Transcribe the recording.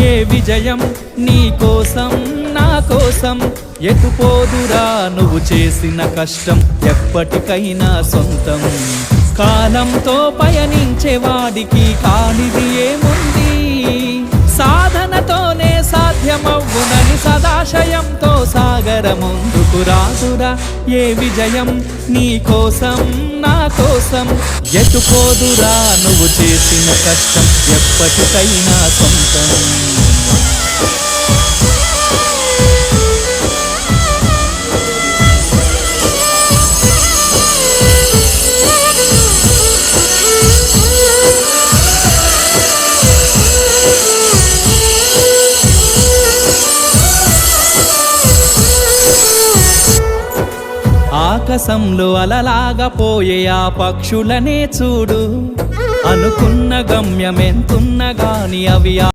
ఏ విజయం నీ కోసం నా కోసం ఎటుపోదురా నువ్వు చేసిన కష్టం ఎప్పటికైనా సొంతం కాలంతో పయనించేవాడికి కానిది ఏముంది సాధనతోనే సాధ్యమవ్వునని సదాశయంతో సాగర ముందుకు రాదురా ఏ విజయం నీ కోసం నా కోసం ఎటుపోదురా నువ్వు చేసిన కష్టం ఎప్పటికైనా సొంతం ఆకాశంలో అలలాగా పోయే ఆ పక్షులనే చూడు అనుకున్న గమ్యమెంతున్న గాని అవి